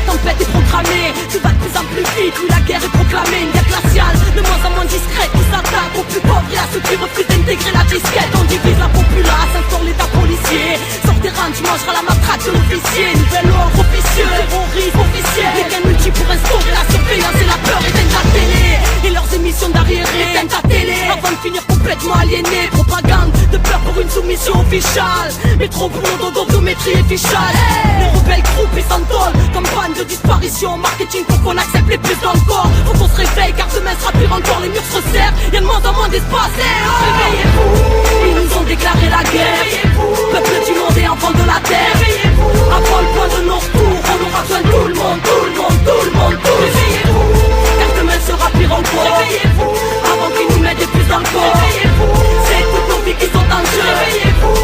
tempête est programmée, tout va de plus en plus vite. Oui, la guerre est proclamée, une guerre glaciale, de moins en moins discrète, qui s'attaque aux plus pauvres et à ceux qui refusent d'intégrer la disquette. On divise la populace, instaure l'état policier. Sors des rangs, tu mangeras la matraque de l'officier. Nouvel ordre officieux, terrorisme officiel. Les gains multi pour instaurer la surveillance et la peur éteignent la télé. Et leurs émissions d'arriérés éteignent ta télé. Avant de finir complètement aliéné, propagande de peur pour une soumission officiale. Métro boulot d'odontométrie et fichage. Les rebelles groupes ils s'entolent, campagne de disparition. Marketing pour qu'on accepte les plus dans le corps. Faut qu'on se réveille car demain sera pire encore. Les murs se resserrent, y'a de moins en moins d'espace. Réveillez-vous, ils nous ont déclaré la guerre. Peuple du monde et enfants de la terre. Avant le point de nos retours, on aura besoin de tout le monde, tout le monde, tout le monde, tous. Réveillez-vous, car demain sera pire encore. Réveillez-vous, avant qu'ils nous mettent des puces dans le corps. Réveillez-vous, c'est toutes nos vies qui sont en jeu. Réveillez-vous,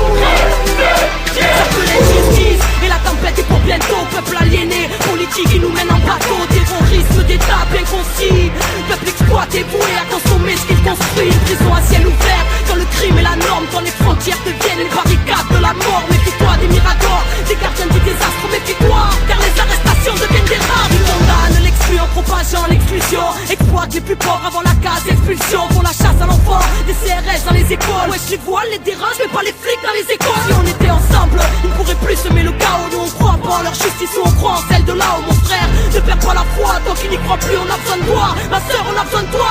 ça peut l'injustice et la tempête est pour bientôt. Peuple aliéné, politique qui nous mène en bateau. Terrorisme d'état bien concis. Peuple exploité, voué à consommer ce qu'il construit. Une prison à ciel ouvert, quand le crime est la norme. Quand les frontières deviennent les barricades de la mort. Méfie-toi des miradors, des gardiens du désastre. Méfie-toi, car les arrestations deviennent des rares. Ils condamnent l'exclu en propageant l'exclusion. Exploitent les plus pauvres avant la case expulsion. Font la chasse à l'enfant, des CRS dans les écoles. Wesh les voiles, les dérange, mais pas les flics dans les écoles. Si on était ensemble, ils ne pourraient plus semer le chaos. Nous on croit pas en leur justice ou on croit en celle de là-haut. Mon frère, ne perds pas la foi, tant qu'il n'y croit plus on a besoin de toi. Ma soeur, on a besoin de toi.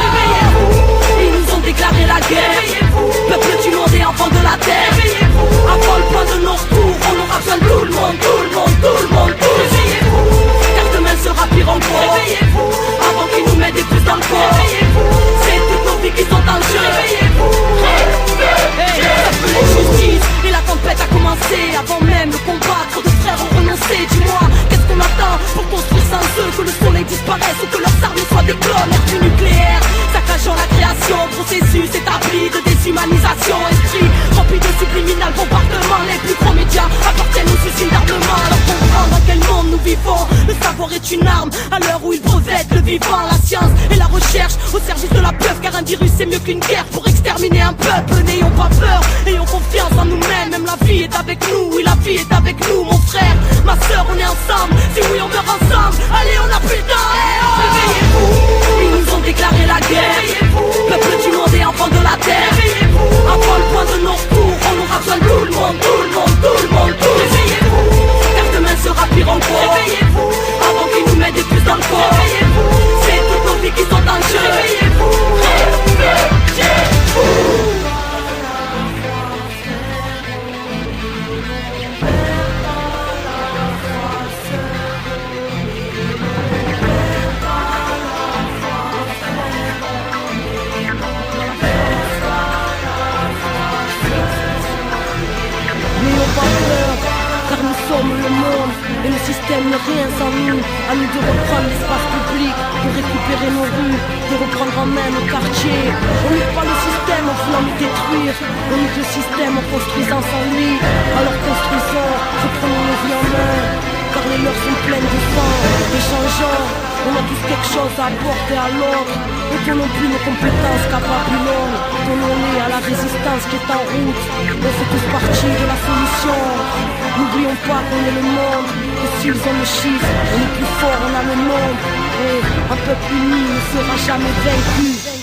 Réveillez-vous, ils nous ont déclaré la guerre. Peuple du monde et enfants de la terre. Avant le point de nos retours, on aura besoin de tout le monde, tout le monde, tout le monde, tous. Réveillez-vous, car demain sera pire encore. Réveillez-vous, avant qu'ils nous mettent des puces dans le corps. Réveillez-vous, c'est toutes nos vies qui sont en jeu. Réveillez-vous, ça peut l'injustice et la tempête a commencé. Avant même le combat, trop de frères ont renoncé. Dis-moi, qu'est-ce qu'on attend pour construire sans eux? Que le soleil disparaisse ou que leurs armes soient des clones. Ère nucléaire, saccageant la création. Processus établi de déshumanisation. Esprit rempli de subliminal bombardement. Les plus gros médias appartiennent aux usines d'armement. Alors comprendre dans quel monde nous vivons. Le savoir est une arme à l'heure où ils brevettent le vivant. La science et la recherche au service de la peur. Car un virus c'est mieux qu'une guerre pour exterminer un peuple. N'ayons pas peur, ayons confiance en nous-mêmes. Même la vie est avec nous, oui la vie est avec nous. Mon frère, ma soeur, on est ensemble. Si oui on meurt ensemble, allez on a plus le temps. Réveillez-vous, ils nous ont déclaré la guerre. Peuple du monde et enfants de la terre. Avant le point de nos retours, on aura besoin de tout le monde, tout le monde, tout le monde, tous. Réveillez-vous, car demain sera pire encore. Réveillez-vous, avant qu'ils nous mettent des puces dans le corps. Réveillez-vous, c'est toutes nos vies qui sont en jeu. Réveillez-vous, réveillez-vous. Car nous sommes le monde et le système n'est rien sans nous. À nous de reprendre l'espace public, de récupérer nos rues, de reprendre en main nos quartiers. On n'est pas le système en voulant nous détruire, on est le système en construisant sans lui. Alors construisons, reprenons nos vies en main, car les leurs sont pleines de sang, de changeants. On a tous quelque chose à apporter à l'autre. Ne donnons plus nos compétences qu'à Babylone. Donnons-les à la résistance qui est en route. On fait tous partie de la solution. N'oublions pas qu'on est le monde. Que s'ils ont le chiffre, on est plus fort, on a le nombre. Et un peuple uni ne sera jamais vaincu.